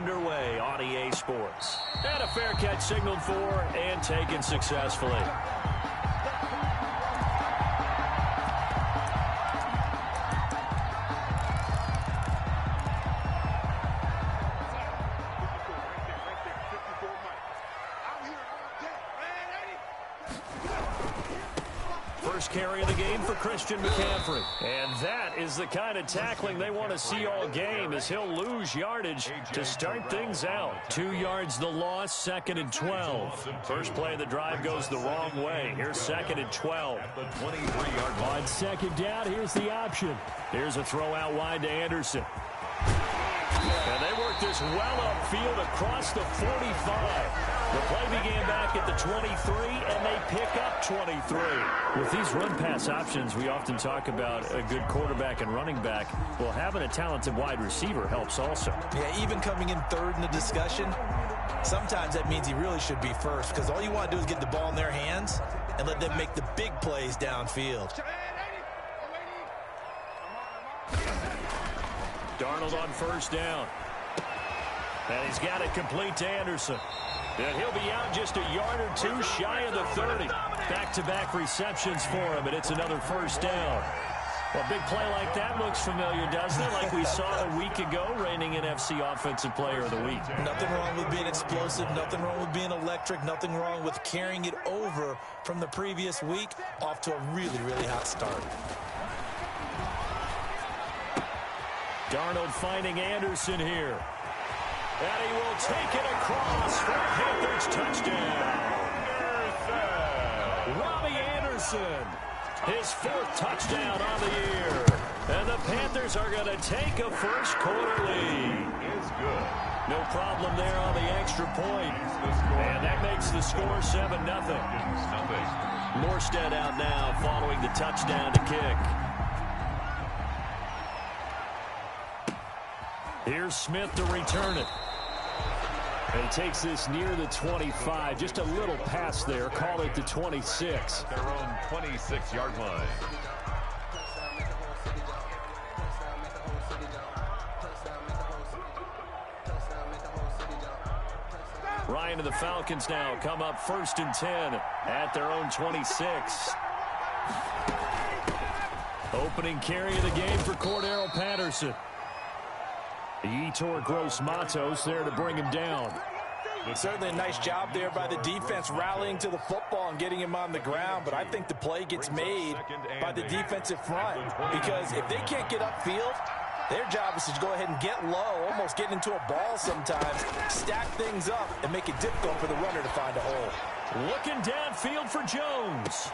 underway on EA Sports. And a fair catch signaled for and taken successfully. First carry of the game for Christian McCaffrey. And that is the kind of tackling they want to see all game, as he'll lose yardage to start things out. 2 yards the loss, 2nd and 12. First play of the drive goes the wrong way. Here's 2nd and 12. On 2nd down, here's the option. Here's a throw out wide to Anderson. And they work this well upfield across the 45. The play began back at the 23, and they pick up 23. With these run-pass options, we often talk about a good quarterback and running back. Well, having a talented wide receiver helps also. Yeah, even coming in third in the discussion, sometimes that means he really should be first, because all you want to do is get the ball in their hands and let them make the big plays downfield. Darnold on first down. And he's got it complete to Anderson. And he'll be out just a yard or two shy of the 30. Back-to-back receptions for him, and it's another first down. Well, a big play like that looks familiar, doesn't it? Like we saw a week ago, reigning NFC Offensive Player of the Week. Nothing wrong with being explosive, nothing wrong with being electric, nothing wrong with carrying it over from the previous week off to a really, really hot start. Darnold finding Anderson here. And he will take it across for a Panthers touchdown. Robbie Anderson, his 4th touchdown on the year. And the Panthers are going to take a first quarter lead. No problem there on the extra point. And that makes the score 7-0. Morstead out now following the touchdown to kick. Here's Smith to return it. And he takes this near the 25. Just a little pass there. Call it the 26. Their own 26-yard line. Ryan and the Falcons now come up 1st and 10 at their own 26. Opening carry of the game for Cordero Patterson. Yetur Gross-Matos there to bring him down. Certainly a nice job there by the defense rallying to the football and getting him on the ground, but I think the play gets made by the defensive front, because if they can't get upfield, their job is to go ahead and get low, almost get into a ball sometimes, stack things up, and make it difficult for the runner to find a hole. Looking downfield for Jones.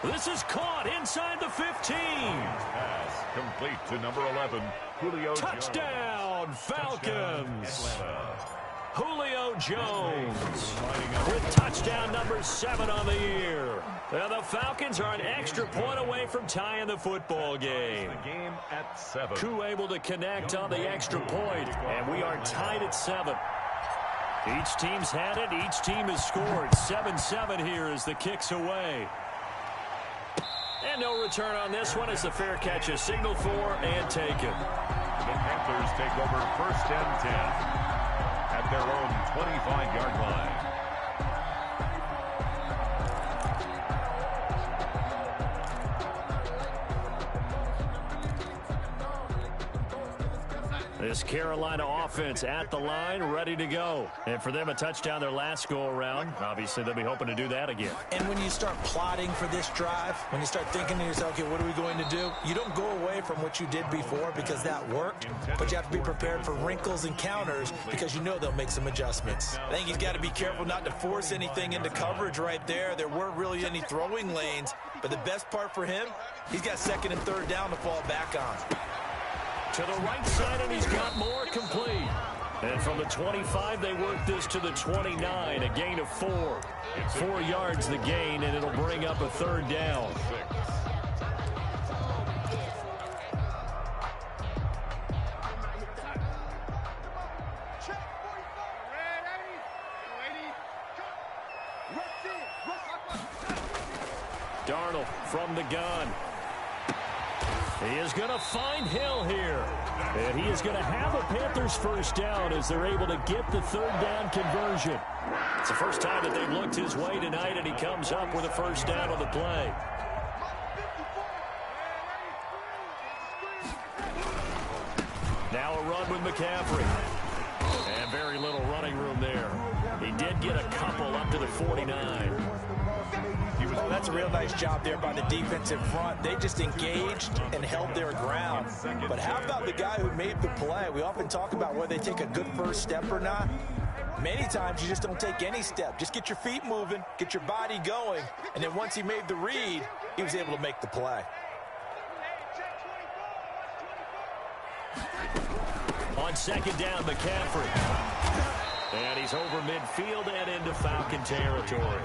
This is caught inside the 15. Pass complete to number 11, Julio Touchdown, Jones. Falcons. Julio Jones with touchdown number 7 on the year. And the Falcons are an extra point away from tying the football game. The game at 7. Koo able to connect on the extra point, and we are tied at 7. Each team's had it. Each team has scored. 7-7 here as the kick's away. And no return on this one as the fair catch is signaled for and taken. The Panthers take over 1st and 10 at their own 25-yard line. This Carolina offense at the line, ready to go. And for them, a touchdown their last go-around. Obviously, they'll be hoping to do that again. And when you start plotting for this drive, when you start thinking to yourself, okay, what are we going to do? You don't go away from what you did before because that worked, but you have to be prepared for wrinkles and counters because you know they'll make some adjustments. I think he's got to be careful not to force anything into coverage right there. There weren't really any throwing lanes, but the best part for him, he's got 2nd and 3rd down to fall back on. To the right side, and he's got more complete. And from the 25, they work this to the 29, a gain of 4. 4 yards the gain, and it'll bring up a 3rd down. Darnold from the gun. He is going to find Hill here. And he is going to have a Panthers first down as they're able to get the third down conversion. It's the first time that they've looked his way tonight, and he comes up with a first down on the play. Now a run with McCaffrey. And very little running room there. He did get a couple up to the 49. Oh, that's a real nice job there by the defensive front. They just engaged and held their ground. But how about the guy who made the play? We often talk about whether they take a good first step or not. Many times you just don't take any step. Just get your feet moving, get your body going, and then once he made the read, he was able to make the play. On second down, McCaffrey. And he's over midfield and into Falcon territory.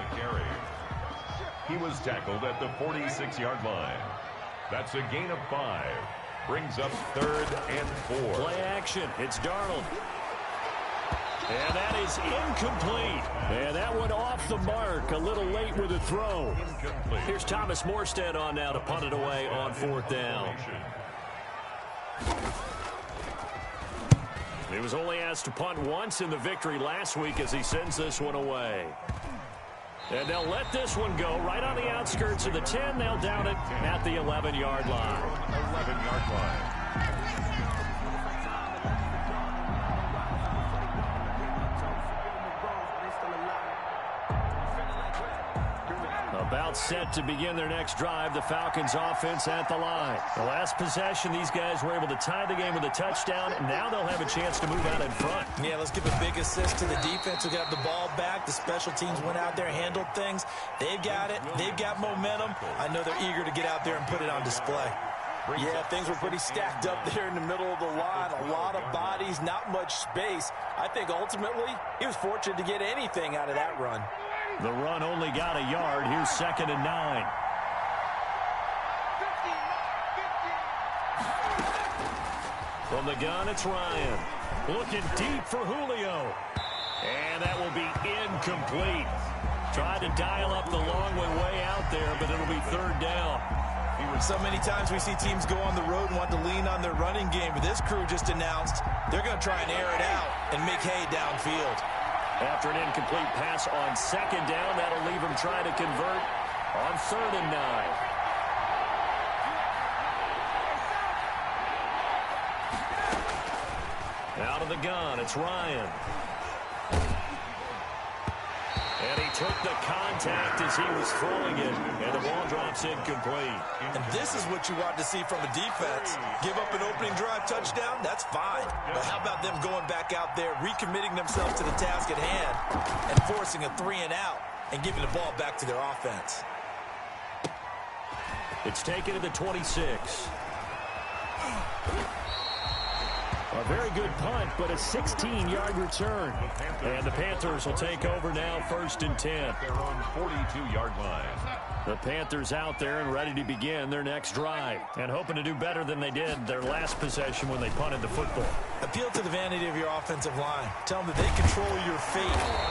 He was tackled at the 46-yard line. That's a gain of 5. Brings up 3rd and 4. Play action. It's Darnold. And that is incomplete. And that went off the mark. A little late with the throw. Incomplete. Here's Thomas Morstead on now to punt it away on 4th down. He was only asked to punt once in the victory last week as he sends this one away. And they'll let this one go right on the outskirts of the 10. They'll down it at the 11-yard line. 11-yard line. About set to begin their next drive. The Falcons offense at the line. The last possession, these guys were able to tie the game with a touchdown, and now they'll have a chance to move out in front. Yeah, let's give a big assist to the defense who got the ball back. The special teams went out there, handled things. They've got it. They've got momentum. I know they're eager to get out there and put it on display. Yeah, things were pretty stacked up there in the middle of the line. A lot of bodies, not much space. I think ultimately he was fortunate to get anything out of that run. The run only got a yard. Here's 2nd and 9. From the gun, it's Ryan. Looking deep for Julio. And that will be incomplete. Tried to dial up the long way out there, but it'll be 3rd down. So many times we see teams go on the road and want to lean on their running game, but this crew just announced they're going to try and air it out and make hay downfield. After an incomplete pass on 2nd down, that'll leave him trying to convert on 3rd and 9. Out of the gun, it's Ryan. And he took the contact as he was throwing it, and the ball drops incomplete. And this is what you want to see from a defense. Give up an opening drive touchdown, that's fine. But how about them going back out there, recommitting themselves to the task at hand, and forcing a 3-and-out, and giving the ball back to their offense. It's taken to the 26. A very good punt, but a 16-yard return. And the Panthers will take over now, 1st and 10. They're on 42-yard line. The Panthers out there and ready to begin their next drive, and hoping to do better than they did their last possession when they punted the football. Appeal to the vanity of your offensive line. Tell them that they control your fate.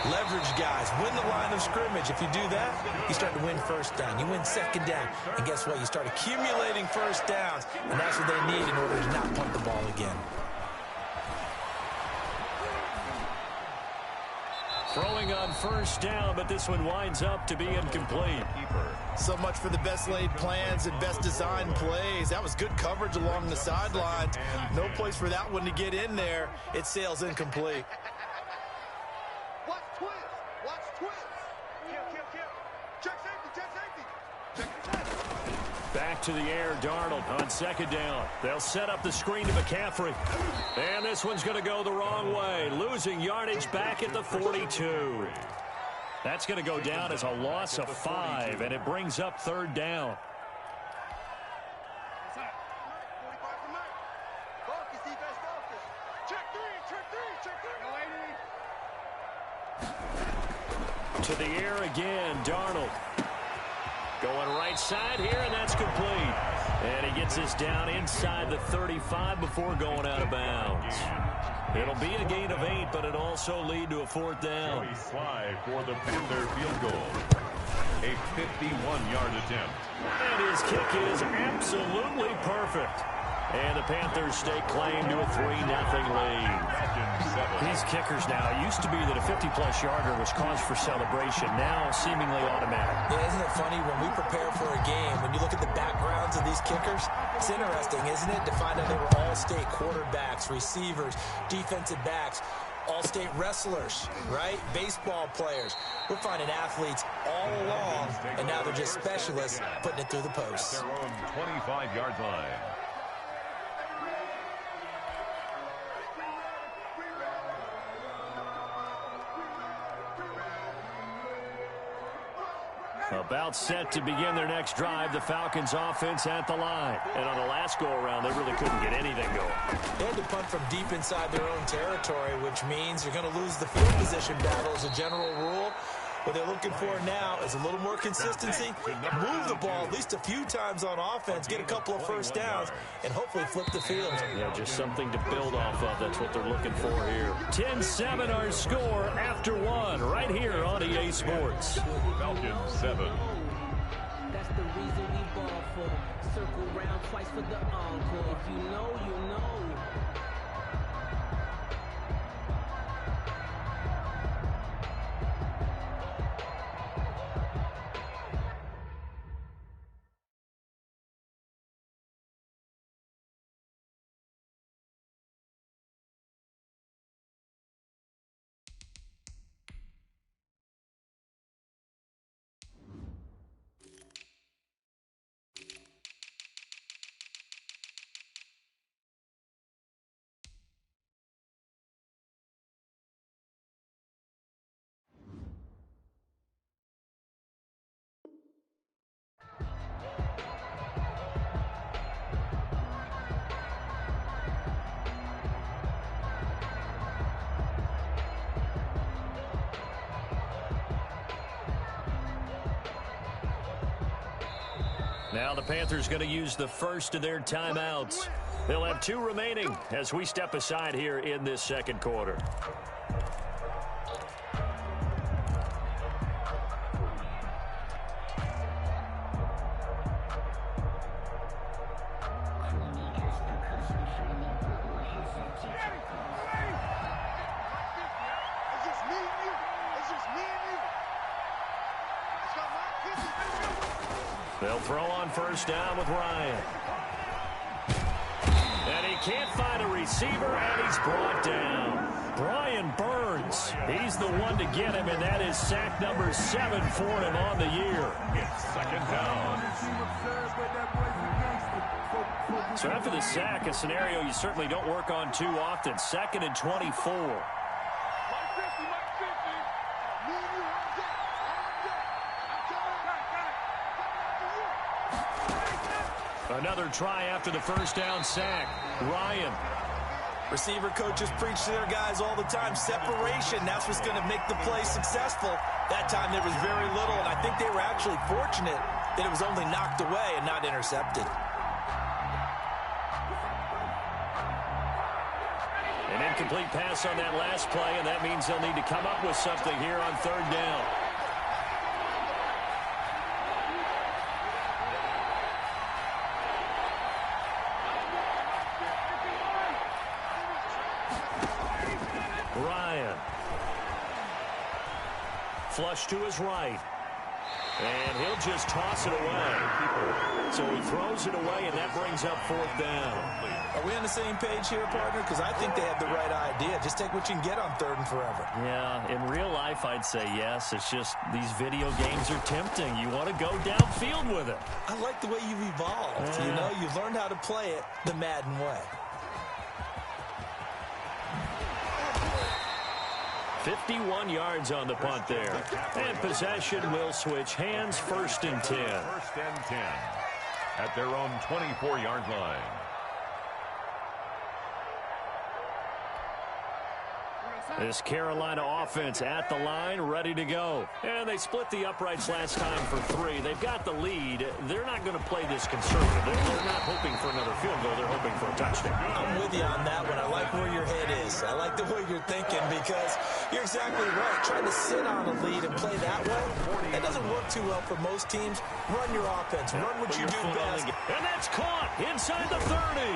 Leverage guys. Win the line of scrimmage. If you do that, you start to win 1st down. You win 2nd down. And guess what? You start accumulating 1st downs, and that's what they need in order to not punt the ball again. Throwing on 1st down, but this one winds up to be incomplete. So much for the best laid plans and best designed plays. That was good coverage along the sidelines. No place for that one to get in there. It sails incomplete. Watch twist. Watch twist. Kill. Check safety. Back to the air, Darnold on 2nd down. They'll set up the screen to McCaffrey. And this one's going to go the wrong way. Losing yardage back at the 42. That's going to go down as a loss of 5, and it brings up 3rd down. To the air again, Darnold. Going right side here, and that's complete. And he gets this down inside the 35 before going out of bounds. It'll be a gain of 8, but it'll also lead to a 4th down. Slide for the Panther field goal. A 51-yard attempt. And his kick is absolutely perfect. And the Panthers stake claim to a 3-0 lead. These kickers now, it used to be that a 50-plus yarder was cause for celebration. Now, seemingly automatic. Yeah, isn't it funny when we prepare for a game, when you look at the backgrounds of these kickers, it's interesting, isn't it, to find out they were all-state quarterbacks, receivers, defensive backs, all-state wrestlers, right? Baseball players. We're finding athletes all along, and now they're just specialists putting it through the posts. Their own 25-yard line. About set to begin their next drive, the Falcons offense at the line. And on the last go-around, they really couldn't get anything going. They had to punt from deep inside their own territory, which means you're going to lose the field position battle as a general rule. What they're looking for now is a little more consistency, move the ball at least a few times on offense, get a couple of first downs, and hopefully flip the field. Yeah, just something to build off of. That's what they're looking for here. 10-7 our score after one right here on EA Sports. Falcons 7. That's the reason we ball for. Circle round twice for the encore. If you know, you know. Now the Panthers going to use the first of their timeouts. They'll have 2 remaining as we step aside here in this second quarter. They'll throw on first down with Ryan. And he can't find a receiver, and he's brought down. Brian Burns, he's the one to get him, and that is sack number 7 for him on the year. It's second down. So after the sack, a scenario you certainly don't work on too often. 2nd and 24. Another try after the first down sack. Ryan. Receiver coaches preach to their guys all the time. Separation, that's what's going to make the play successful. That time there was very little, and I think they were actually fortunate that it was only knocked away and not intercepted. An incomplete pass on that last play, and that means they'll need to come up with something here on 3rd down. Ryan. Flush to his right. And he'll just toss it away. So he throws it away, and that brings up 4th down. Are we on the same page here, partner? Because I think they have the right idea. Just take what you can get on 3rd and forever. Yeah, in real life, I'd say yes. It's just these video games are tempting. You want to go downfield with it. I like the way you've evolved. You know, you've learned how to play it the Madden way. 51 yards on the punt there. And possession will switch hands. 1st and 10. 1st and 10 at their own 24-yard line. This Carolina offense at the line, ready to go. And they split the uprights last time for 3. They've got the lead. They're not going to play this conservative. They're not hoping for another field goal. They're hoping for a touchdown. I'm with you on that one. I like where your head is. I like the way you're thinking because You're exactly right. Trying to sit on a lead and play that way, that doesn't work too well for most teams. Run your offense. Run what you do best. And that's caught inside the 30.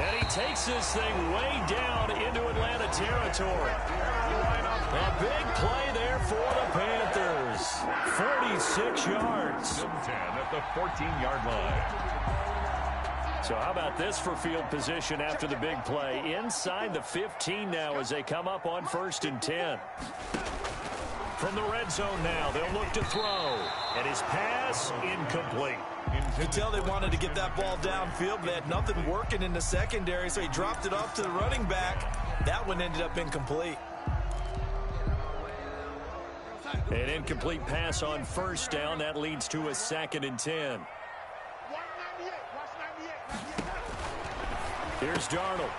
And he takes this thing way down into Atlanta territory. A big play there for the Panthers. 46 yards. 10 at the 14-yard line. So how about this for field position after the big play? Inside the 15 now as they come up on 1st and 10. From the red zone now, they'll look to throw. And his pass incomplete. You tell they wanted to get that ball downfield. They had nothing working in the secondary, so he dropped it off to the running back. That one ended up incomplete. An incomplete pass on 1st down. That leads to a 2nd and 10. Here's Darnold.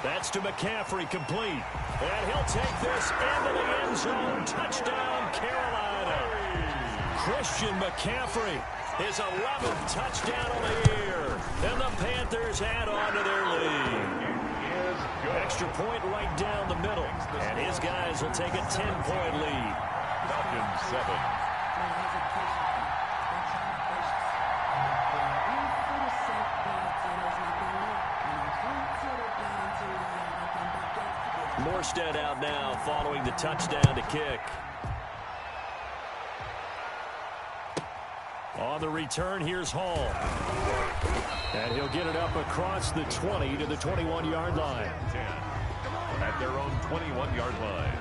That's to McCaffrey, complete. And he'll take this into the end zone. Touchdown, Carolina. Christian McCaffrey, his 11th touchdown of the year. And the Panthers add on to their lead. Extra point right down the middle. And his guys will take a 10-point lead. Falcons 7. Morstead out now following the touchdown to kick. On the return, here's Hall. And he'll get it up across the 20 to the 21-yard line. 10 at their own 21-yard line.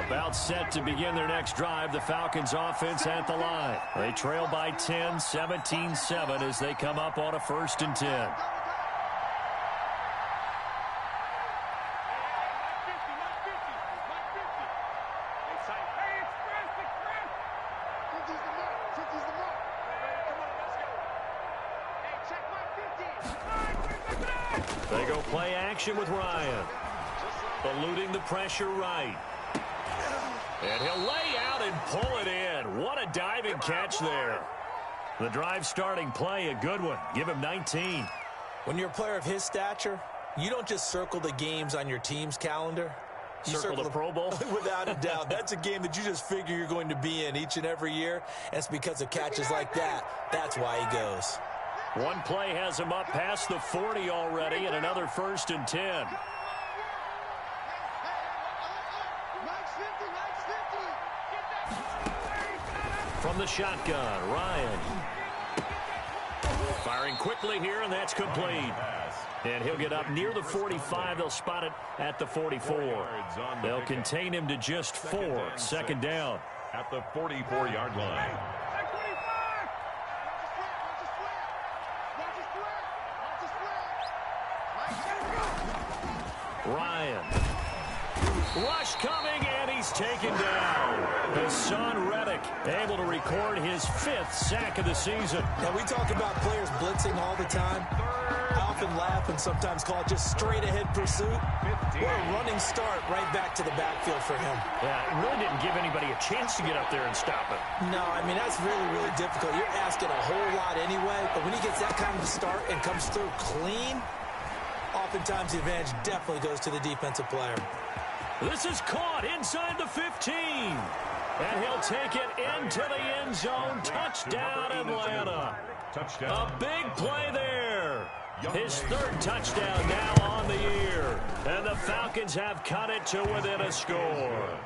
About set to begin their next drive, the Falcons offense at the line. They trail by 10, 17-7 as they come up on a 1st and 10. They go play action with Ryan. Eluding the pressure right. And he'll lay out and pull it in. What a diving catch there. The drive starting play, a good one. Give him 19. When you're a player of his stature, you don't just circle the games on your team's calendar. You circle the Pro Bowl? Without a doubt. That's a game that you just figure you're going to be in each and every year. And it's because of catches like that. That's why he goes. One play has him up past the 40 already, and another 1st and 10. From the shotgun, Ryan. Firing quickly here, and that's complete. And he'll get up near the 45. They'll spot it at the 44. They'll contain him to just 4. 2nd down. At the 44-yard line. Ryan. Rush coming, and he's taken down. Hassan Reddick able to record his 5th sack of the season. Now, we talk about players blitzing all the time. I often laugh and sometimes call it just straight-ahead pursuit. What a running start right back to the backfield for him. Yeah, it really didn't give anybody a chance to get up there and stop it. No, I mean, that's really, really difficult. You're asking a whole lot anyway, but when he gets that kind of start and comes through clean, oftentimes the advantage definitely goes to the defensive player. This is caught inside the 15. And he'll take it into the end zone. Touchdown, Atlanta. A big play there. His 3rd touchdown now on the year. And the Falcons have cut it to within a score.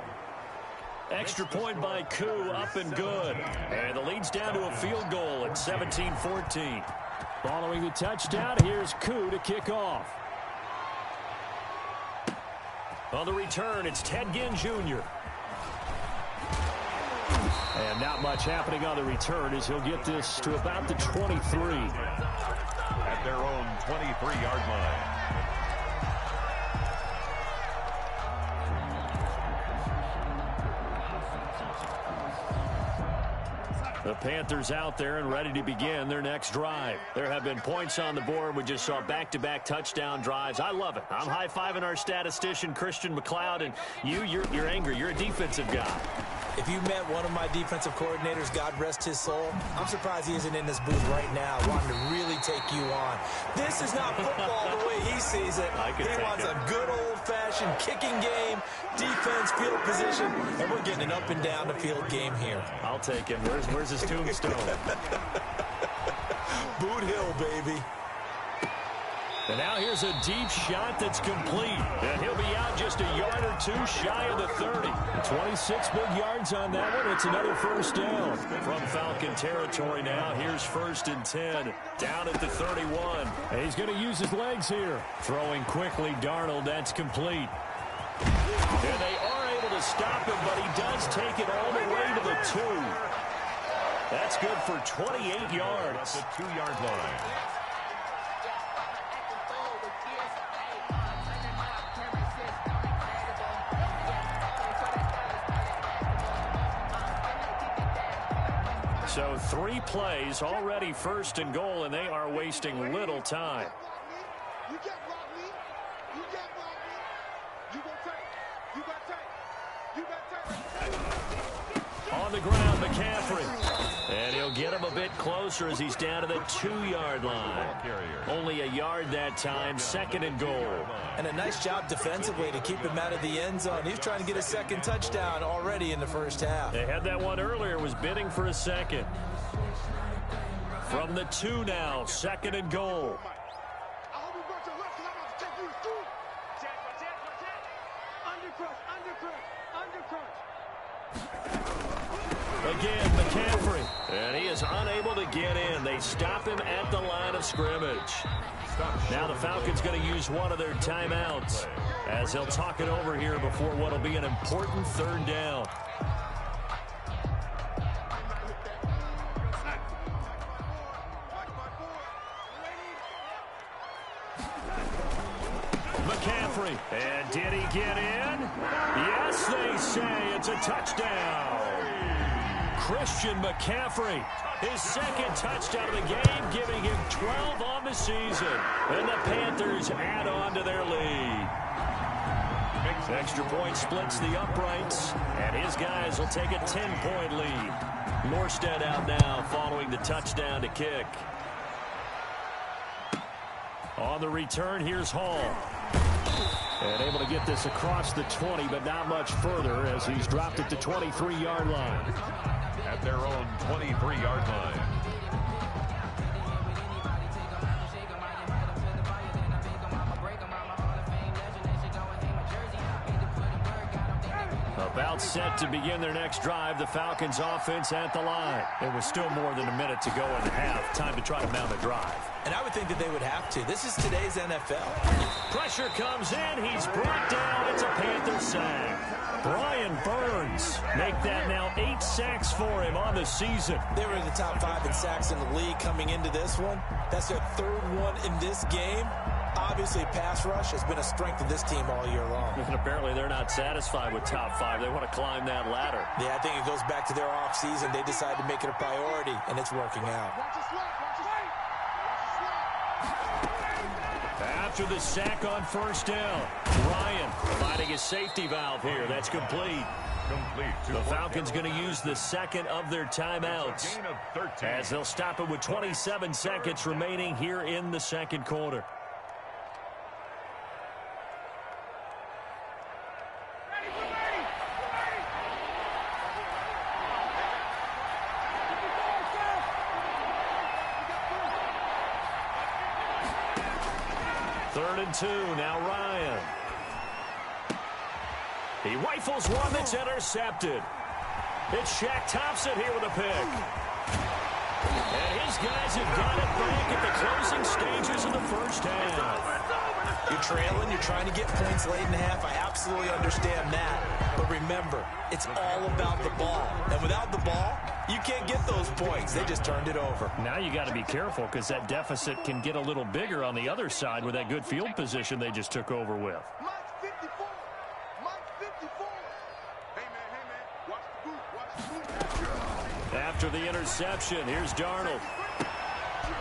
Extra point by Koo, up and good. And the lead's down to a field goal at 17-14. Following the touchdown, here's Koo to kick off. On the return, it's Ted Ginn Jr. And not much happening on the return as he'll get this to about the 23. At their own 23-yard line. The Panthers out there and ready to begin their next drive. There have been points on the board. We just saw back-to-back touchdown drives. I love it. I'm high-fiving our statistician, Christian McLeod, and you're angry. You're a defensive guy. If you met one of my defensive coordinators, God rest his soul, I'm surprised he isn't in this booth right now wanting to really take you on. This is not football the way he sees it. He wants a good old-fashioned kicking game, defense, field position, and we're getting an up and down the field game here. I'll take him. Where's his tombstone? Boot Hill, baby. And now here's a deep shot that's complete. And he'll be out just a yard or two shy of the 30. 26 big yards on that one. It's another first down. From Falcon territory now, here's 1st and 10. Down at the 31. And he's going to use his legs here. Throwing quickly, Darnold. That's complete. And they are able to stop him, but he does take it all the way to the 2. That's good for 28 yards. At the 2-yard line. So 3 plays, already 1st and goal, and they are wasting little time. You get block me. You get block me. You gon' take. You got take. You got take. On the ground, McCaffrey. And he'll get him a bit closer as he's down to the 2-yard line. Only a yard that time, 2nd and goal. And a nice job defensively to keep him out of the end zone. He's trying to get a 2nd touchdown already in the first half. They had that one earlier, was bidding for a 2nd. From the 2 now, 2nd and goal. I hope you brought your left because I'm about to take you to school. Undercrush. Again, McCaffrey. And he is unable to get in. They stop him at the line of scrimmage. Now the Falcons going to use one of their timeouts as he'll talk it over here before what will be an important 3rd down. McCaffrey. And did he get in? Yes, they say it's a touchdown. Christian McCaffrey, his 2nd touchdown of the game, giving him 12 on the season. And the Panthers add on to their lead. Extra point splits the uprights, and his guys will take a 10-point lead. Morstead out now following the touchdown to kick. On the return, here's Hall. And able to get this across the 20, but not much further as he's dropped at the 23-yard line. At their own 23-yard line. About set to begin their next drive, the Falcons offense at the line. It was still more than a minute to go in the half. Time to try to mount a drive. And I would think that they would have to. This is today's NFL. Pressure comes in. He's brought down. It's a Panther sack. Brian Burns make that now 8 sacks for him on the season. They were in the top 5 in sacks in the league coming into this one. That's their 3rd one in this game. Obviously, pass rush has been a strength of this team all year long. And apparently they're not satisfied with top 5. They want to climb that ladder. Yeah, I think it goes back to their offseason. They decided to make it a priority, and it's working out. Watch your slap. Watch your slap. After the sack on 1st down, Ryan finding his safety valve here. That's complete. The Falcons going to use the 2nd of their timeouts as they'll stop it with 27 seconds remaining here in the 2nd quarter. Third and 2, now Ryan. He rifles one that's intercepted. It's Shaq Thompson here with a pick. And his guys have got it back at the closing stages of the first half. You're trailing, you're trying to get points late in the half. I absolutely understand that. But remember, it's all about the ball. And without the ball, you can't get those points. They just turned it over. Now you got to be careful because that deficit can get a little bigger on the other side with that good field position they just took over with. Mike 54. Mike 54. Hey, man. Watch the boot. Watch the boot. After the interception, here's Darnold.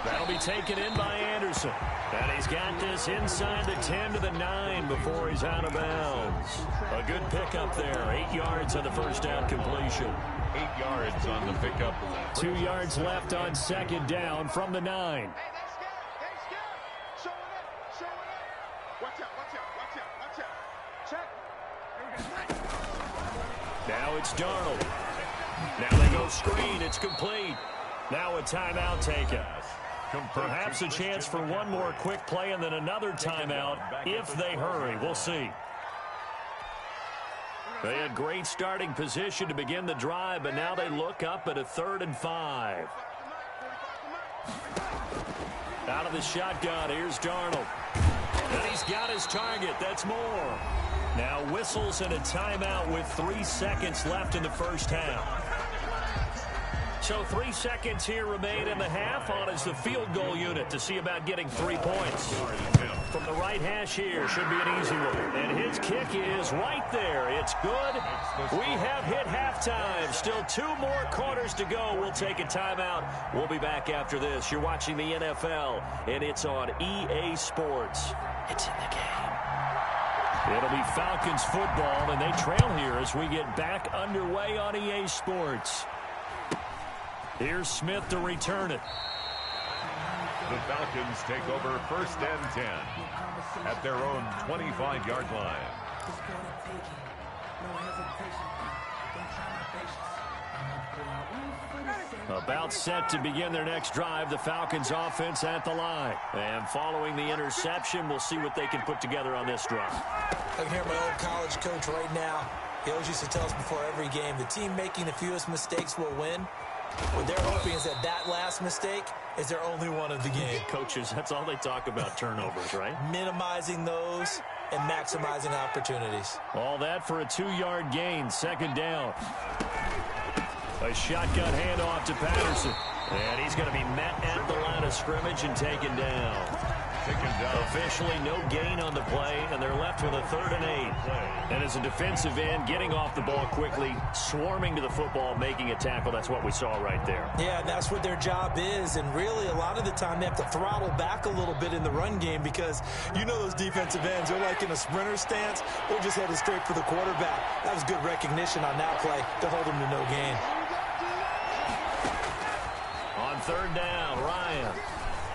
That'll be taken in by Anderson. And he's got this inside the 10 to the 9 before he's out of bounds. A good pickup there. 8 yards on the first down completion. 8 yards on the pickup. 2 yards left on second down from the 9. Hey, that's good. That's good. Show it up. Show it up. Watch out. Watch out. Watch out. Watch out. Check. Now it's Darnold. Now they go screen. It's complete. Now a timeout taken. Perhaps a chance for one more quick play and then another timeout if they hurry. We'll see. They had great starting position to begin the drive, but now they look up at a 3rd and 5. Out of the shotgun, here's Darnold. And he's got his target. That's more. Now whistles and a timeout with 3 seconds left in the first half. So 3 seconds here remain in the half. On is the field goal unit to see about getting 3 points. From the right hash here, should be an easy one. And his kick is right there. It's good. We have hit halftime. Still 2 more quarters to go. We'll take a timeout. We'll be back after this. You're watching the NFL, and it's on EA Sports. It's in the game. It'll be Falcons football, and they trail here as we get back underway on EA Sports. Here's Smith to return it. The Falcons take over 1st and 10 at their own 25-yard line. About set to begin their next drive, the Falcons offense at the line. And following the interception, we'll see what they can put together on this drive. I can hear my old college coach right now. He always used to tell us before every game, the team making the fewest mistakes will win. What they're hoping is that last mistake is their only one of the game. Coaches, that's all they talk about, turnovers, right? Minimizing those and maximizing opportunities. All that for a 2-yard gain, 2nd down. A shotgun handoff to Patterson. And he's going to be met at the line of scrimmage and taken down. Officially no gain on the play, and they're left with a 3rd and 8. And as a defensive end, getting off the ball quickly, swarming to the football, making a tackle. That's what we saw right there. Yeah, and that's what their job is. And really, a lot of the time, they have to throttle back a little bit in the run game because you know those defensive ends, they're like in a sprinter stance. They're just headed straight for the quarterback. That was good recognition on that play to hold him to no gain. On 3rd down, Ryan.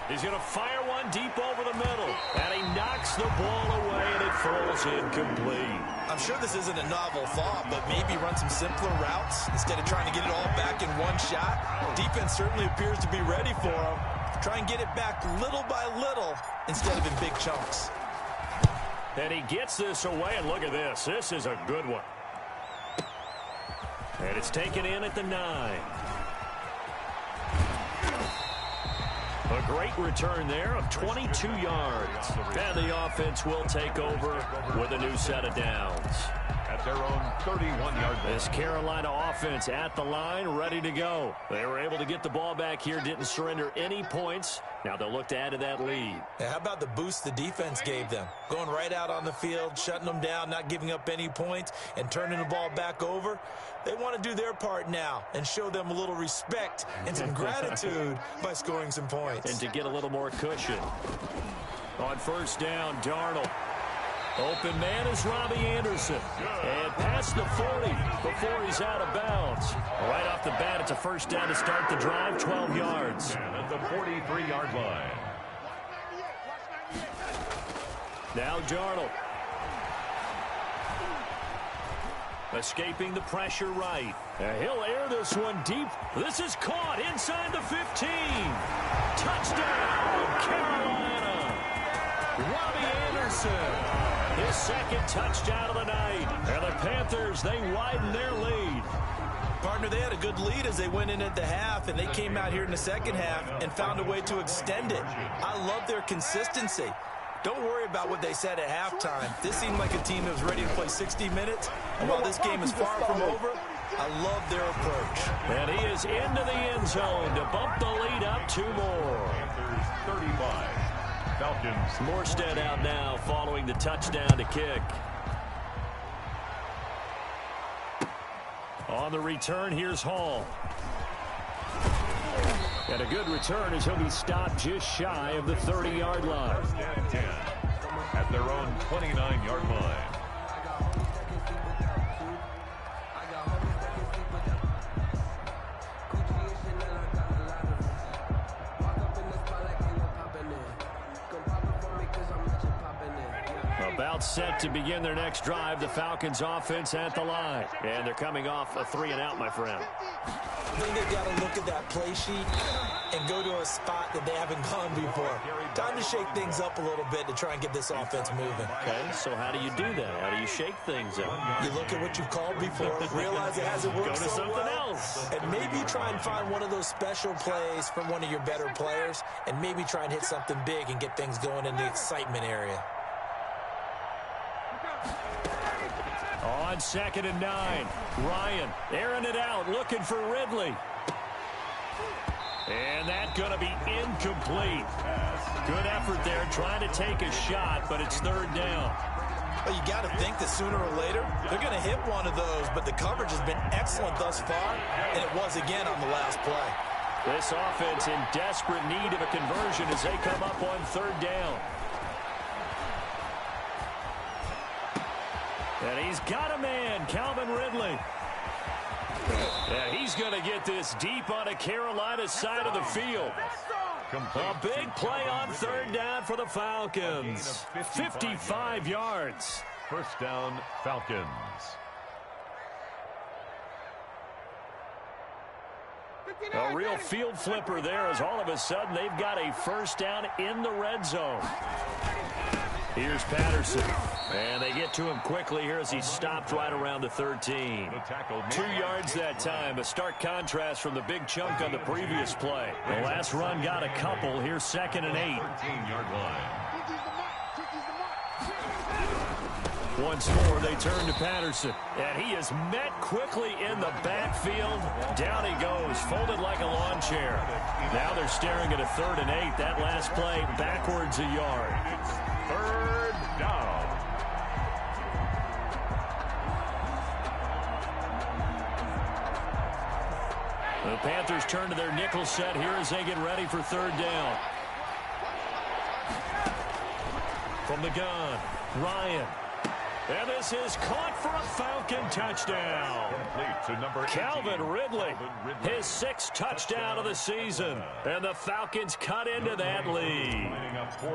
He's going to fire one deep over the middle. And he knocks the ball away, and it falls incomplete. I'm sure this isn't a novel thought, but maybe run some simpler routes instead of trying to get it all back in one shot. Defense certainly appears to be ready for him. Try and get it back little by little instead of in big chunks. And he gets this away, and look at this. This is a good one. And it's taken in at the 9. A great return there of 22 yards. And the offense will take over with a new set of downs. At their own 31-yard line. This Carolina offense at the line, ready to go. They were able to get the ball back here, didn't surrender any points. Now they'll look to add to that lead. Yeah, how about the boost the defense gave them? Going right out on the field, shutting them down, not giving up any points, and turning the ball back over. They want to do their part now and show them a little respect and some gratitude by scoring some points. And to get a little more cushion. On 1st down, Darnold. Open man is Robbie Anderson. And past the 40 before he's out of bounds. Right off the bat, it's a 1st down to start the drive, 12 yards. At the 43-yard line. Now Darnold. Escaping the pressure right. He'll air this one deep. This is caught inside the 15. Touchdown, Carolina. Robbie Anderson. His 2nd touchdown of the night. And the Panthers, they widen their lead. Partner, they had a good lead as they went in at the half, and they came out here in the 2nd half and found a way to extend it. I love their consistency. Don't worry about what they said at halftime. This seemed like a team that was ready to play 60 minutes. And while this game is far from over, I love their approach. And he is into the end zone to bump the lead up 2 more. Panthers 35. Falcons. Morstead out now following the touchdown to kick. On the return, here's Hall. And a good return as he'll be stopped just shy of the 30-yard line. First and 10 at their own 29-yard line. About set to begin their next drive, the Falcons offense at the line. And they're coming off a 3-and-out, my friend. I think they've got to look at that play sheet and go to a spot that they haven't gone before. Time to shake things up a little bit to try and get this offense moving. Okay, so how do you do that? How do you shake things up? You look at what you've called before, realize it hasn't worked Go to so something well, else. and maybe try and find one of those special plays from one of your better players, and maybe try and hit something big and get things going in the excitement area. On 2nd and 9, Ryan airing it out, looking for Ridley. And that's going to be incomplete. Good effort there, trying to take a shot, but it's 3rd down. Well, you got to think that sooner or later, they're going to hit one of those, but the coverage has been excellent thus far, and it was again on the last play. This offense in desperate need of a conversion as they come up on 3rd down. And he's got a man, Calvin Ridley. And he's going to get this deep on a Carolina side of the field. A big play on 3rd down for the Falcons. 55 yards. First down, Falcons. A real field flipper there as all of a sudden they've got a first down in the red zone. Here's Patterson. And they get to him quickly here as he stopped right around the 13. 2 yards that time. A stark contrast from the big chunk on the previous play. The last run got a couple. Here's 2nd and 8. 13-yard line. Once more, they turn to Patterson. And he is met quickly in the backfield. Down he goes, folded like a lawn chair. Now they're staring at a 3rd and 8. That last play backwards a yard. 3rd down. The Panthers turn to their nickel set here as they get ready for 3rd down. From the gun, Ryan. And this is caught for a Falcon touchdown. Calvin Ridley, his 6th touchdown of the season. And the Falcons cut into that lead.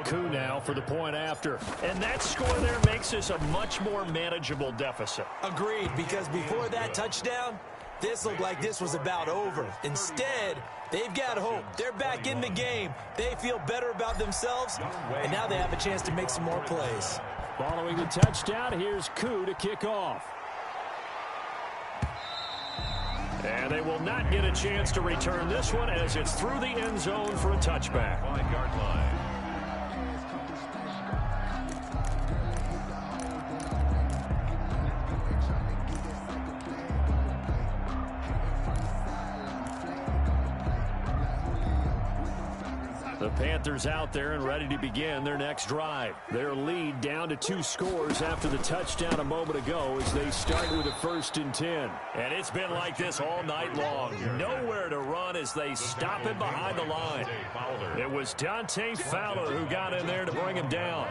Coup now for the point after. And that score there makes this a much more manageable deficit. Agreed, because before that touchdown, this looked like this was about over. Instead, they've got hope. They're back in the game. They feel better about themselves, and now they have a chance to make some more plays. Following the touchdown, here's Koo to kick off. And they will not get a chance to return this one as it's through the end zone for a touchback. 5-yard line. The Panthers out there and ready to begin their next drive. Their lead down to 2 scores after the touchdown a moment ago as they start with a 1st and 10. And it's been like this all night long. Nowhere to run as they stop him behind the line. It was Dante Fowler who got in there to bring him down.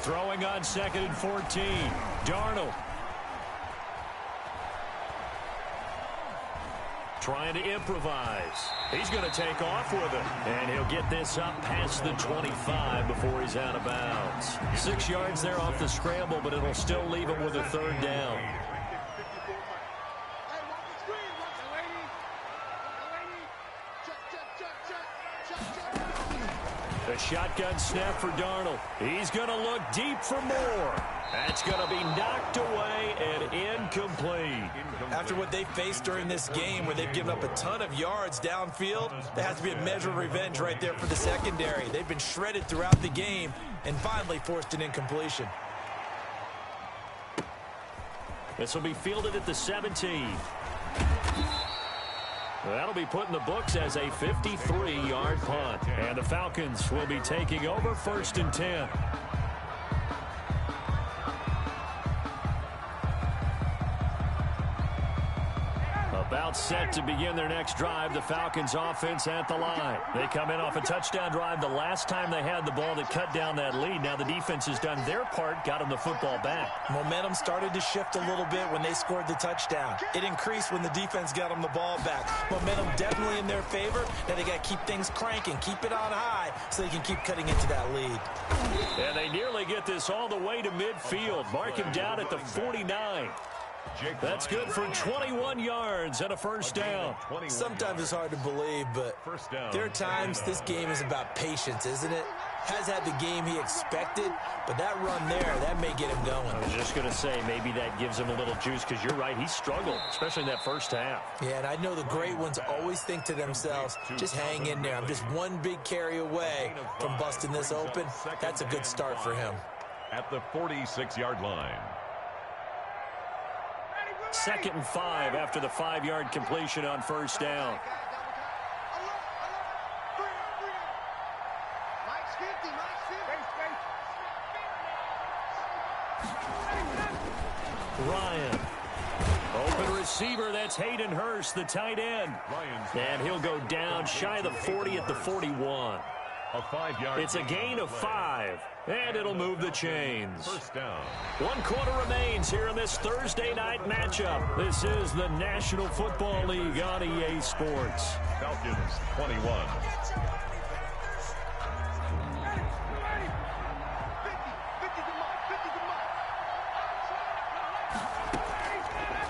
Throwing on 2nd and 14. Darnold. Trying to improvise. He's going to take off with it. And he'll get this up past the 25 before he's out of bounds. 6 yards there off the scramble, but it'll still leave him with a 3rd down. A shotgun snap for Darnold. He's going to look deep for more. That's going to be knocked away and incomplete. After what they faced during this game where they've given up a ton of yards downfield, there has to be a measure of revenge right there for the secondary. They've been shredded throughout the game and finally forced an incompletion. This will be fielded at the 17. That'll be put in the books as a 53-yard punt. And the Falcons will be taking over 1st and 10. About set to begin their next drive, the Falcons offense at the line. They come in off a touchdown drive the last time they had the ball that cut down that lead. Now the defense has done their part, got them the football back. Momentum started to shift a little bit when they scored the touchdown. It increased when the defense got them the ball back. Momentum definitely in their favor. Now they got to keep things cranking, keep it on high so they can keep cutting into that lead. And they nearly get this all the way to midfield. Mark him down at the 49. That's good for 21 yards and a 1st down. Sometimes it's hard to believe, but there are times this game is about patience, isn't it? Has had the game he expected, but that run there, that may get him going. I was just going to say, maybe that gives him a little juice, because you're right, he struggled, especially in that 1st half. Yeah, and I know the great ones always think to themselves, just hang in there. I'm just one big carry away from busting this open. That's a good start for him. At the 46-yard line. 2nd and 5 after the 5-yard completion on 1st down. Ryan. Open receiver, that's Hayden Hurst, the tight end. And he'll go down shy of the 40 at the 41. It's a gain of 5, and it'll move the chains. 1st down. 1 quarter remains here in this Thursday night matchup. This is the National Football League on EA Sports. Falcons 21.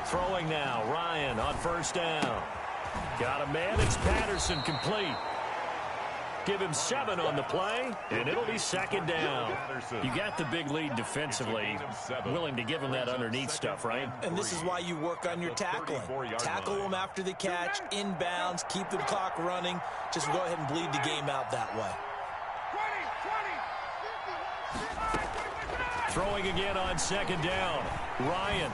Throwing now, Ryan on 1st down. Got a man, it's Patterson, complete. Give him 7 on the play, and it'll be 2nd down. You got the big lead defensively, willing to give him that underneath stuff, right? And this is why you work on your tackling. Tackle them after the catch, inbounds, keep the clock running. Just go ahead and bleed the game out that way. Throwing again on 2nd down, Ryan.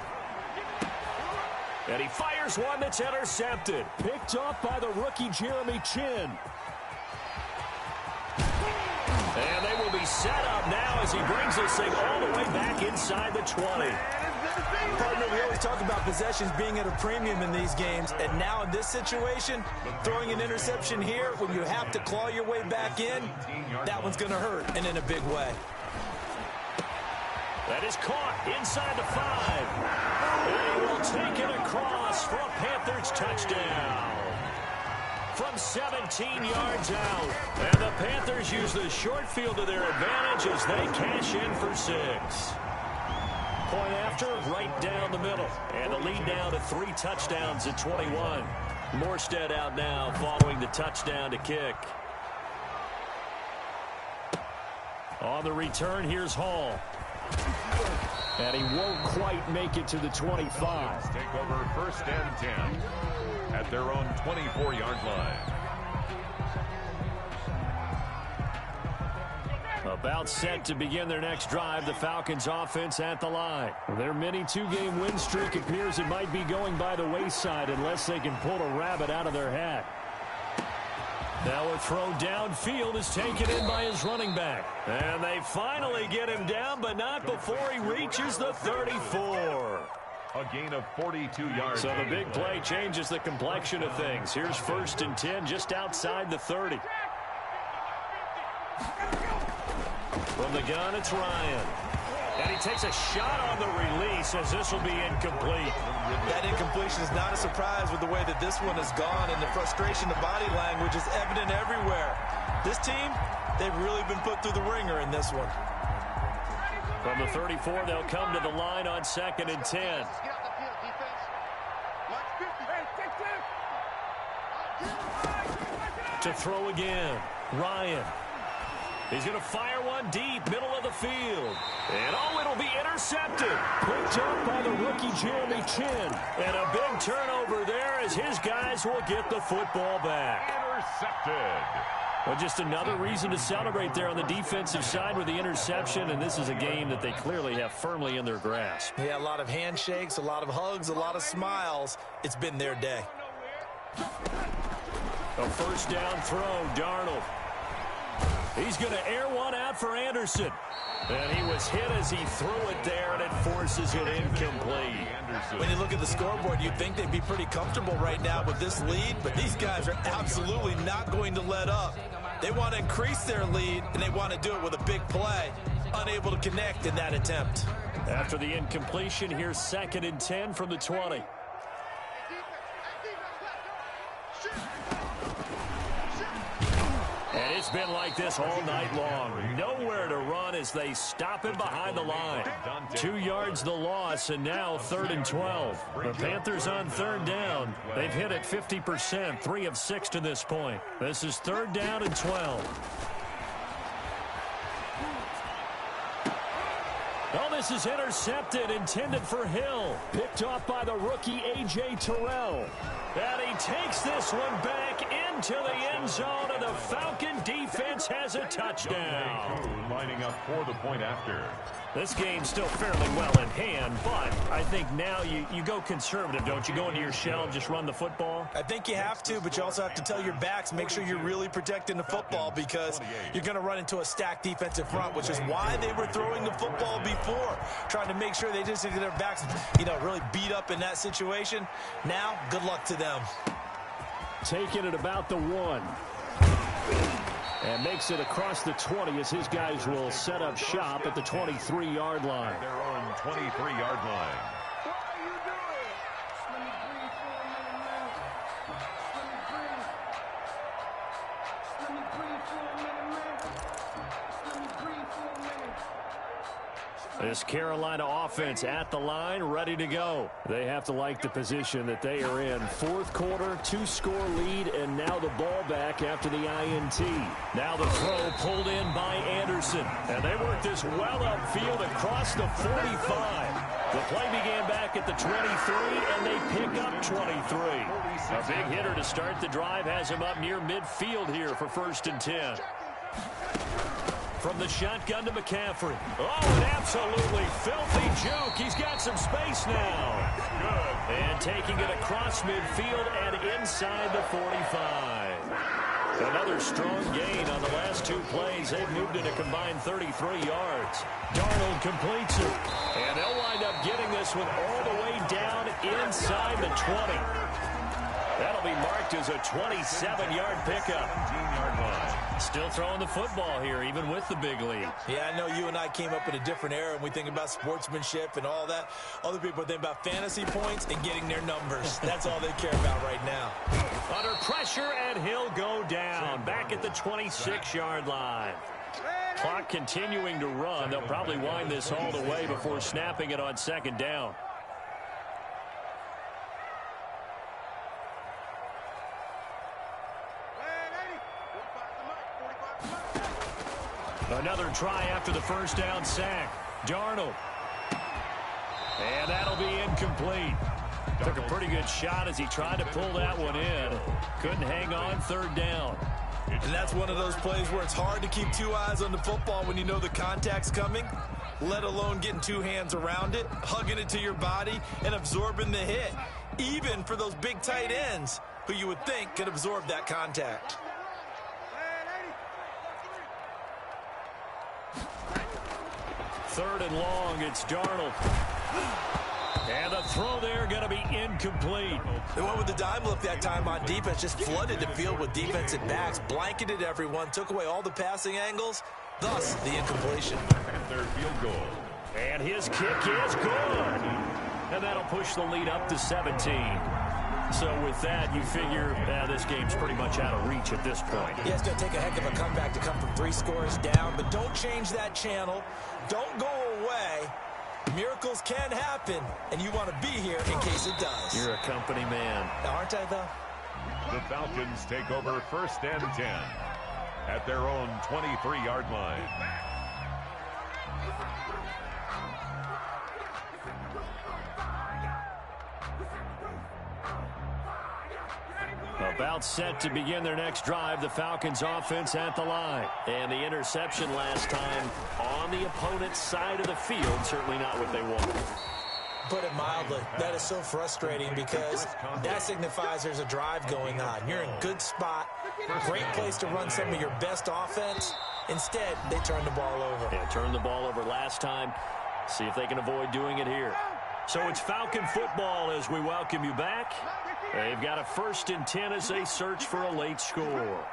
And he fires one that's intercepted. Picked up by the rookie Jeremy Chin. And they will be set up now as he brings this thing all the way back inside the 20. Partner, we always talk about possessions being at a premium in these games, and now in this situation, throwing an interception here when you have to claw your way back in, that one's going to hurt, and in a big way. That is caught inside the 5. And he will take it across for a Panthers touchdown. From 17 yards out. And the Panthers use the short field to their advantage as they cash in for 6. Point after, right down the middle. And the lead down to 3 touchdowns at 21. Morstead out now following the touchdown to kick. On the return, here's Hall. And he won't quite make it to the 25. Take over 1st and 10 at their own 24-yard line. About set to begin their next drive, the Falcons offense at the line. Their mini 2-game win streak appears it might be going by the wayside unless they can pull a rabbit out of their hat. Now a throw downfield is taken in by his running back. And they finally get him down, but not before he reaches the 34. A gain of 42 yards. So the big play changes the complexion of things. Here's 1st and 10 just outside the 30. From the gun, it's Ryan. And he takes a shot on the release as this will be incomplete. That incompletion is not a surprise with the way that this one has gone, and the frustration, the body language is evident everywhere. This team, they've really been put through the ringer in this one. From the 34, they'll come to the line on 2nd and 10. To throw again, Ryan. He's going to fire one deep, middle of the field. And oh, it'll be intercepted. Picked up by the rookie Jeremy Chin. And a big turnover there as his guys will get the football back. Intercepted. Well, just another reason to celebrate there on the defensive side with the interception, and this is a game that they clearly have firmly in their grasp. Yeah, a lot of handshakes, a lot of hugs, a lot of smiles. It's been their day. A first down throw, Darnold. He's going to air one out for Anderson. And he was hit as he threw it there, and it forces it incomplete. When you look at the scoreboard, you'd think they'd be pretty comfortable right now with this lead, but these guys are absolutely not going to let up. They want to increase their lead, and they want to do it with a big play. Unable to connect in that attempt. After the incompletion, here's 2nd and 10 from the 20. And it's been like this all night long. Nowhere to run as they stop him behind the line. 2 yards the loss, and now 3rd and 12. The Panthers on 3rd down. They've hit it 50%, 3 of 6 to this point. This is 3rd down and 12. Oh, this is intercepted, intended for Hill. Picked off by the rookie A.J. Terrell. And he takes this one back into the end zone, and the Falcon defense has a touchdown. Lining up for the point after. This game's still fairly well in hand, but I think now you go conservative, don't you? Go into your shell and just run the football? I think you have to, but you also have to tell your backs, make sure you're really protecting the football because you're going to run into a stacked defensive front, which is why they were throwing the football before, trying to make sure they just get their backs, really beat up in that situation. Now, good luck to them. Taking it about the 1. And makes it across the 20 as his guys will set up shop at the 23-yard line. Their own 23-yard line. This Carolina offense at the line, ready to go. They have to like the position that they are in. 4th quarter, 2-score lead, and now the ball back after the INT. Now the throw pulled in by Anderson. And they work this well upfield across the 45. The play began back at the 23, and they pick up 23. A big hitter to start the drive has him up near midfield here for 1st and 10. From the shotgun to McCaffrey. Oh, an absolutely filthy juke. He's got some space now. Good. And taking it across midfield and inside the 45. Another strong gain on the last 2 plays. They've moved it a combined 33 yards. Darnold completes it. And they'll wind up getting this one all the way down inside the 20. That'll be marked as a 27-yard pickup. 17-yard line. Still throwing the football here, even with the big lead. Yeah, I know you and I came up in a different era, and we think about sportsmanship and all that. Other people think about fantasy points and getting their numbers. That's all they care about right now. Under pressure, and he'll go down. Back at the 26-yard line. Clock continuing to run. They'll probably wind this all the way before snapping it on 2nd down. Another try after the first down sack. Darnold. And that'll be incomplete. Took a pretty good shot as he tried to pull that one in. Couldn't hang on 3rd down. And that's one of those plays where it's hard to keep 2 eyes on the football when you know the contact's coming, let alone getting 2 hands around it, hugging it to your body, and absorbing the hit, even for those big tight ends who you would think could absorb that contact. 3rd and long, it's Darnold. And the throw there going to be incomplete. They went with the dime look that time on defense, just flooded the field with defensive backs, blanketed everyone, took away all the passing angles, thus the incompletion. Their field goal. And his kick is good. And that'll push the lead up to 17. So with that, you figure this game's pretty much out of reach at this point. Yeah, it's going to take a heck of a comeback to come from 3 scores down, but don't change that channel. Don't go away. Miracles can happen, and you want to be here in case it does. You're a company man. Aren't I, though? The Falcons take over 1st and 10 at their own 23-yard line. About set to begin their next drive, the Falcons offense at the line. And the interception last time on the opponent's side of the field, certainly not what they wanted. Put it mildly. That is so frustrating because that signifies there's a drive going on. You're in good spot, great place to run some of your best offense. Instead, they turn the ball over. Yeah, turned the ball over last time. See if they can avoid doing it here. So it's Falcon football as we welcome you back. They've got a 1st and 10 as they search for a late score.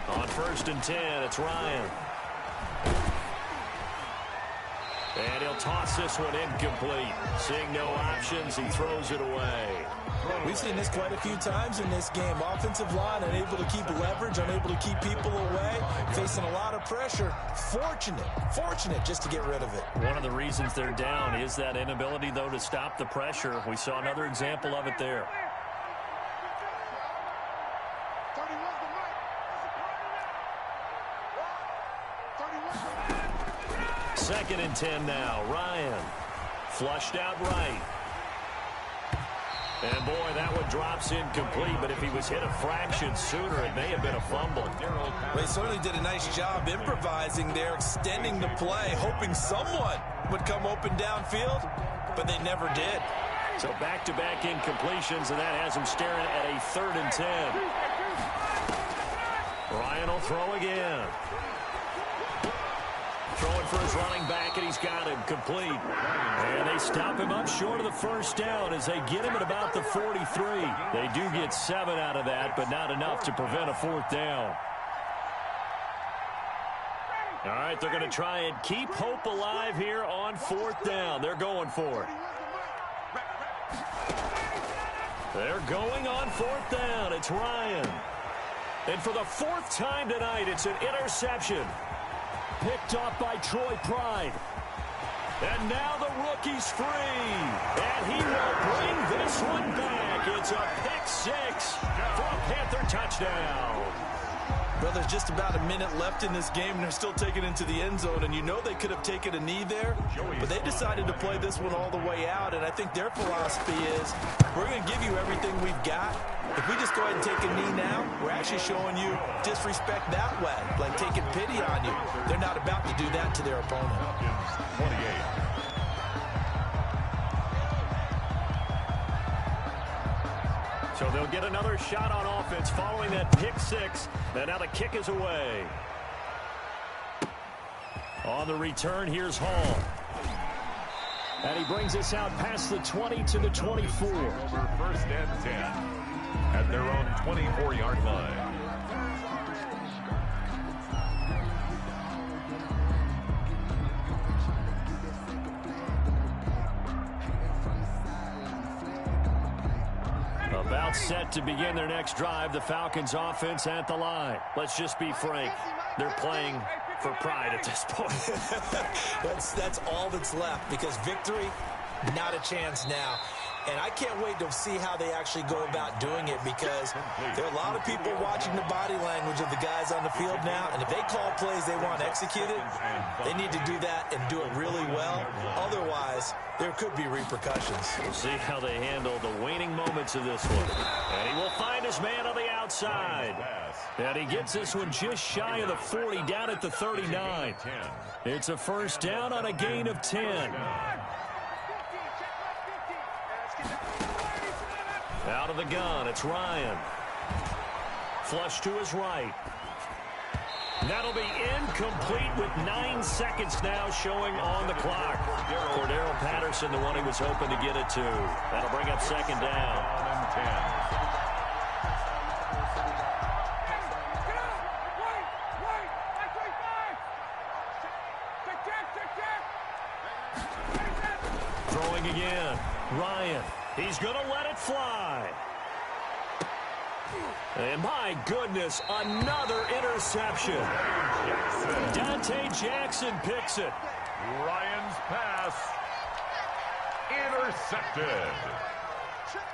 On 1st and 10, it's Ryan. And he'll toss this one incomplete. Seeing no options, he throws it away. We've seen this quite a few times in this game. Offensive line unable to keep leverage, unable to keep people away, facing a lot of pressure. Fortunate just to get rid of it. One of the reasons they're down is that inability, though, to stop the pressure. We saw another example of it there. 2nd and 10 now. Ryan flushed out right. And, boy, that one drops incomplete, but if he was hit a fraction sooner, it may have been a fumble. They certainly did a nice job improvising there, extending the play, hoping someone would come open downfield, but they never did. So back-to-back incompletions, and that has him staring at a 3rd and 10. Ryan will throw again. Throwing for his running back, and he's got him complete. And they stop him up short of the 1st down as they get him at about the 43. They do get 7 out of that, but not enough to prevent a 4th down. All right, they're going to try and keep hope alive here on 4th down. They're going for it. They're going on 4th down. It's Ryan. And for the 4th time tonight, it's an interception. Picked off by Troy Pride. And now the rookie's free. And he will bring this one back. It's a pick 6 for a Panther touchdown. Well, there's just about a minute left in this game, and they're still taking it into the end zone. And you know they could have taken a knee there, but they decided to play this one all the way out. And I think their philosophy is, we're going to give you everything we've got. If we just go ahead and take a knee now, we're actually showing you disrespect that way, like taking pity on you. They're not about to do that to their opponent. 28. So they'll get another shot on offense following that pick 6. And now the kick is away. On the return, here's Hall. And he brings us out past the 20 to the 24. Over 1st and 10 at their own 24-yard line. About set to begin their next drive, the Falcons offense at the line. Let's just be frank. They're playing for pride at this point. That's all that's left, because victory, not a chance now. And I can't wait to see how they actually go about doing it, because there are a lot of people watching the body language of the guys on the field now, and if they call plays they want executed, they need to do that and do it really well. Otherwise, there could be repercussions. We'll see how they handle the waning moments of this one. And he will find his man on the outside. And he gets this one just shy of the 40, down at the 39. It's a 1st down on a gain of 10. Out of the gun, it's Ryan. Flush to his right. That'll be incomplete with 9 seconds now showing on the clock. Cordero Patterson, the one he was hoping to get it to. That'll bring up 2nd down. Throwing again. Ryan. He's going to let it fly. And my goodness, another interception. Dante Jackson picks it. Ryan's pass intercepted.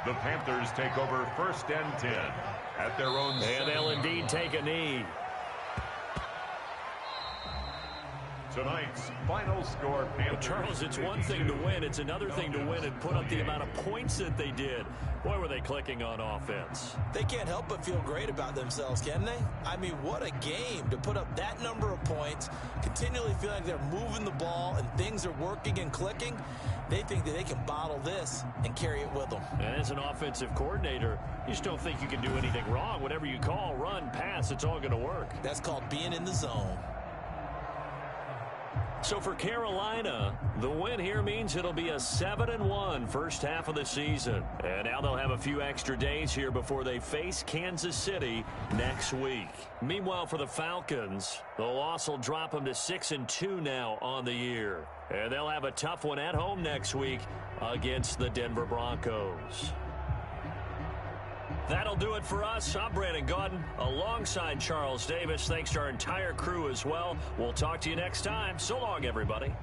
The Panthers take over 1st and 10 at their own. And they'll indeed take a knee. Tonight's final score, Panthers. Charles, it's one thing to win. It's another thing to win and put up the amount of points that they did. Boy, were they clicking on offense. They can't help but feel great about themselves, can they? I mean, what a game to put up that number of points, continually feeling like they're moving the ball and things are working and clicking. They think that they can bottle this and carry it with them. And as an offensive coordinator, you just don't think you can do anything wrong. Whatever you call, run, pass, it's all going to work. That's called being in the zone. So for Carolina, the win here means it'll be a 7-1 first half of the season. And now they'll have a few extra days here before they face Kansas City next week. Meanwhile, for the Falcons, the loss will drop them to 6-2 now on the year. And they'll have a tough one at home next week against the Denver Broncos. That'll do it for us. I'm Brandon Gaudin alongside Charles Davis. Thanks to our entire crew as well. We'll talk to you next time. So long, everybody.